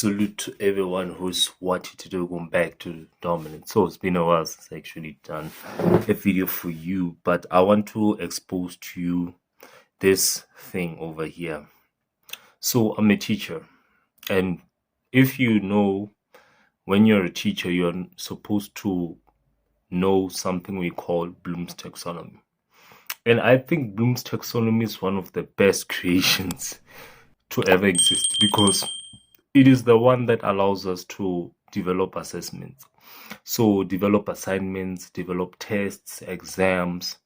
salute to everyone who's watching today. Going back to Dominant. So it's been a while since I actually done a video for you, but I want to expose to you this thing over here. So I'm a teacher, and if you know, when you're a teacher, you're supposed to know something we call Bloom's taxonomy. And I think Bloom's taxonomy is one of the best creations to ever exist because it is the one that allows us to develop assessments. So develop assignments, develop tests, exams,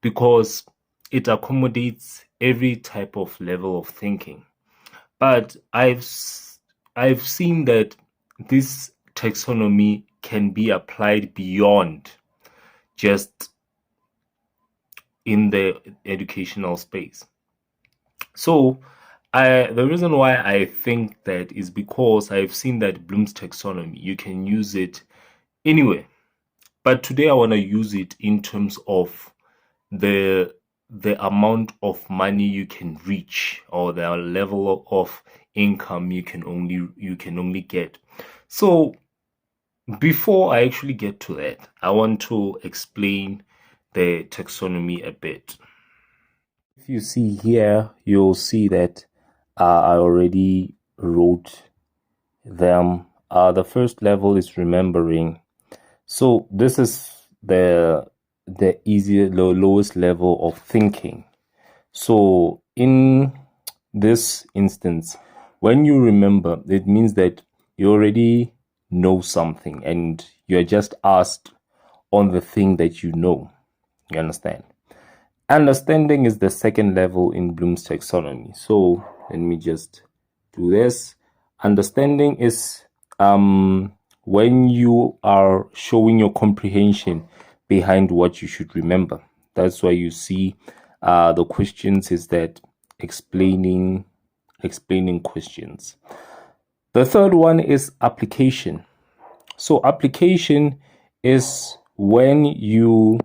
because it accommodates every type of level of thinking. But I've seen that this taxonomy can be applied beyond just in the educational space. So the reason why I think that is because I've seen that Bloom's taxonomy, you can use it anywhere. But today I want to use it in terms of the amount of money you can reach, or the level of income you can only get. So before I actually get to that, I want to explain the taxonomy a bit. If you see here, you'll see that I already wrote them. The first level is remembering. So this is the lowest level of thinking. So in this instance, when you remember, it means that you already know something and you're just asked on the thing that you know. You understand? Understanding is the second level in Bloom's taxonomy. So let me just do this. Understanding is when you are showing your comprehension behind what you should remember. That's why you see the questions is that explaining questions. The third one is application. So application is when you...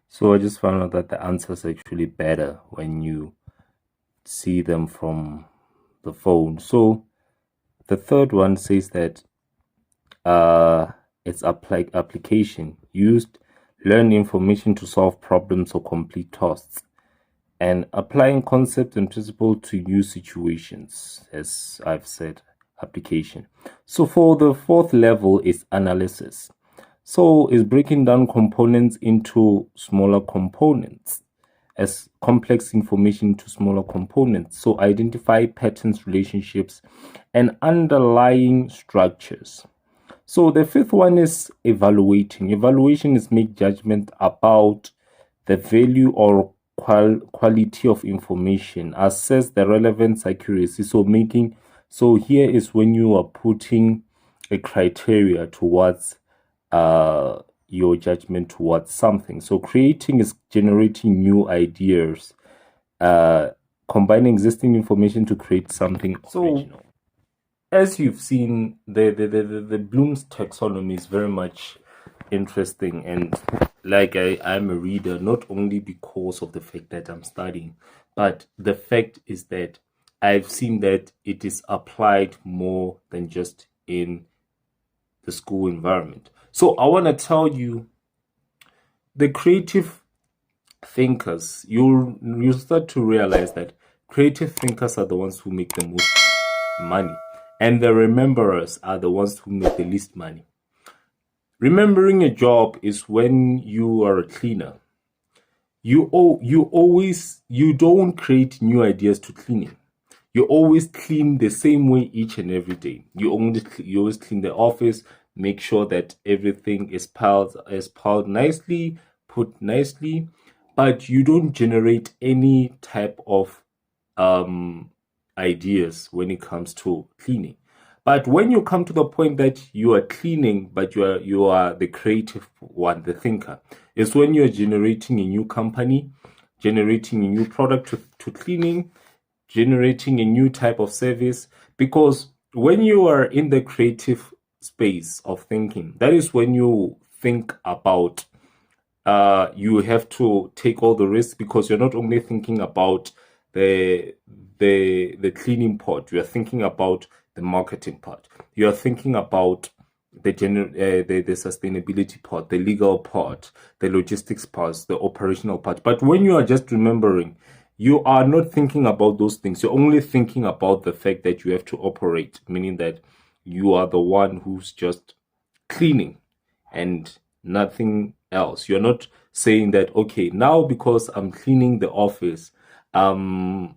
So I just found out that the answer is actually better when you see them from the phone. So the third one says that it's application used, learn information to solve problems or complete tasks, and applying concepts and principles to new situations. As I've said, application. So for the fourth level is analysis. So it's breaking down components into smaller components, as complex information to smaller components. So identify patterns, relationships, and underlying structures. So the fifth one is evaluating. Evaluation is make judgment about the value or quality of information, assess the relevance, accuracy. So here is when you are putting a criteria towards your judgment towards something. So creating is generating new ideas, combining existing information to create something original. As you've seen, the Bloom's taxonomy is very much interesting, and like I'm a reader not only because of the fact that I'm studying, but the fact is that I've seen that it is applied more than just in the school environment. So I want to tell you, the creative thinkers, you start to realize that creative thinkers are the ones who make the most money, and the rememberers are the ones who make the least money. Remembering a job is when you are a cleaner. You don't create new ideas to cleaning. You always clean the same way each and every day. You always clean the office, make sure that everything is piled nicely, put nicely, but you don't generate any type of ideas when it comes to cleaning. But when you come to the point that you are cleaning, but you are the creative one, the thinker, is when you're generating a new company, generating a new product to cleaning, generating a new type of service. Because when you are in the creative space of thinking, that is when you think about you have to take all the risks, because you're not only thinking about the cleaning part, you are thinking about the marketing part. You are thinking about the sustainability part, the legal part, the logistics part, the operational part. But when you are just remembering, you are not thinking about those things. You're only thinking about the fact that you have to operate, meaning that you are the one who's just cleaning and nothing else. You're not saying that, okay, now because I'm cleaning the office, I'll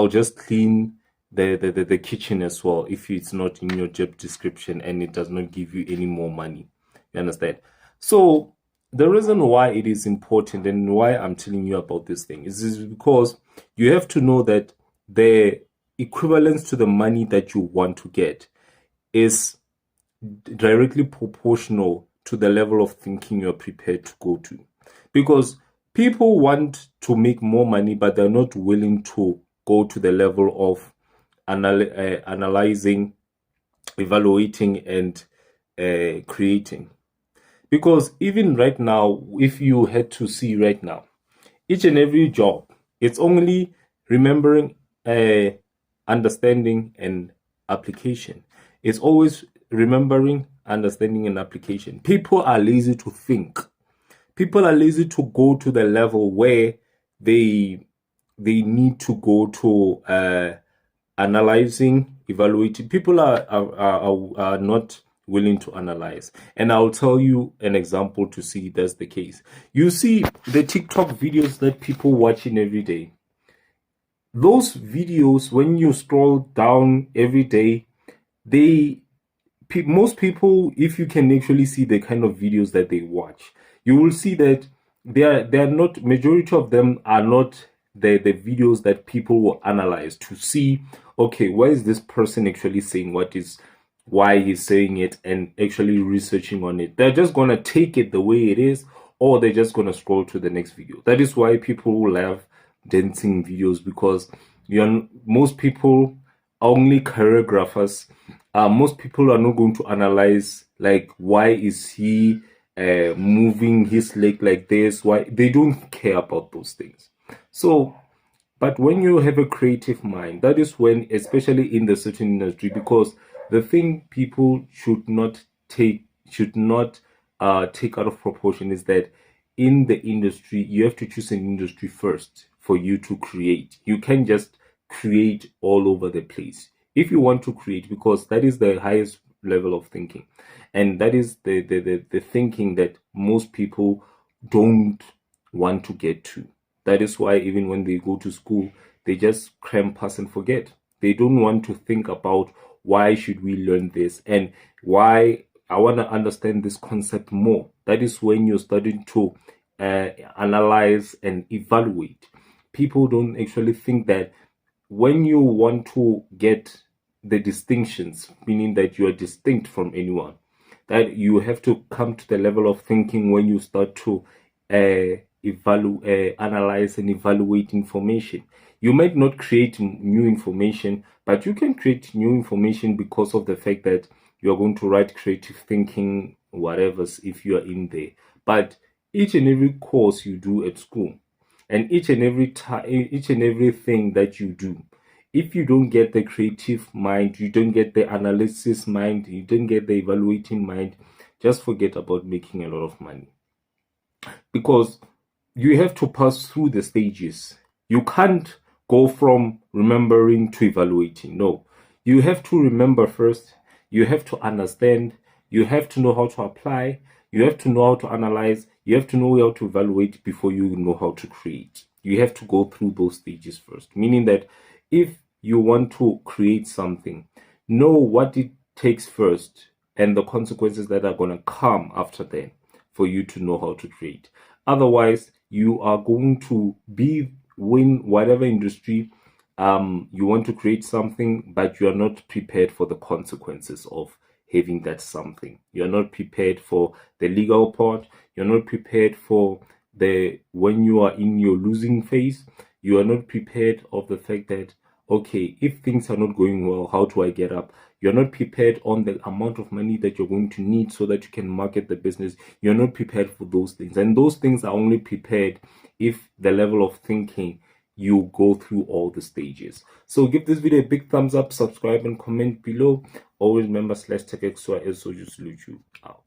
just clean the kitchen as well if it's not in your job description and it does not give you any more money. You understand? So the reason why it is important and why I'm telling you about this thing is because you have to know that the equivalence to the money that you want to get is directly proportional to the level of thinking you're prepared to go to. Because people want to make more money, but they're not willing to go to the level of analyzing, evaluating, and creating. Because even right now, if you had to see right now, each and every job, it's only remembering, understanding, and application. It's always remembering, understanding, and application. People are lazy to think. People are lazy to go to the level where they need to go to analyzing, evaluating. People are not willing to analyze. And I'll tell you an example to see that's the case. You see the TikTok videos that people watching every day. Those videos, when you scroll down every day, most people, if you can actually see the kind of videos that they watch, you will see that they're not, majority of them are not the videos that people will analyze to see, okay, why is this person actually saying why he's saying it, and actually researching on it. They're just gonna take it the way it is, or they're just gonna scroll to the next video. That is why people love dancing videos, because most people are only choreographers. Most people are not going to analyze, like, why is he moving his leg like this? Why? They don't care about those things. So, but when you have a creative mind, that is when, especially in the certain industry, because the thing people should not take out of proportion is that in the industry, you have to choose an industry first for you to create. You can't just create all over the place. If you want to create, because that is the highest level of thinking, and that is the thinking that most people don't want to get to. That is why even when they go to school, they just cram, pass, and forget. They don't want to think about why should we learn this and why I want to understand this concept more. That is when you're starting to analyze and evaluate. People don't actually think that when you want to get the distinctions, meaning that you are distinct from anyone, that you have to come to the level of thinking when you start to analyze and evaluate information. You might not create new information, but you can create new information because of the fact that you are going to write creative thinking, whatever, if you are in there. But each and every course you do at school, and each and everything that you do, if you don't get the creative mind, you don't get the analysis mind, you don't get the evaluating mind, just forget about making a lot of money. Because you have to pass through the stages. You can't go from remembering to evaluating. No, you have to remember first. You have to understand. You have to know how to apply. You have to know how to analyze. You have to know how to evaluate before you know how to create. You have to go through those stages first. Meaning that if you want to create something, know what it takes first and the consequences that are going to come after that for you to know how to create. Otherwise, you are going to win whatever industry you want to create something, but you are not prepared for the consequences of having that something. You're not prepared for the legal part. You're not prepared for when you are in your losing phase. You are not prepared of the fact that, okay, if things are not going well, how do I get up? You're not prepared on the amount of money that you're going to need so that you can market the business. You're not prepared for those things. And those things are only prepared if the level of thinking you go through all the stages. So give this video a big thumbs up, subscribe and comment below. Always remember /TechXY is so just salute you out.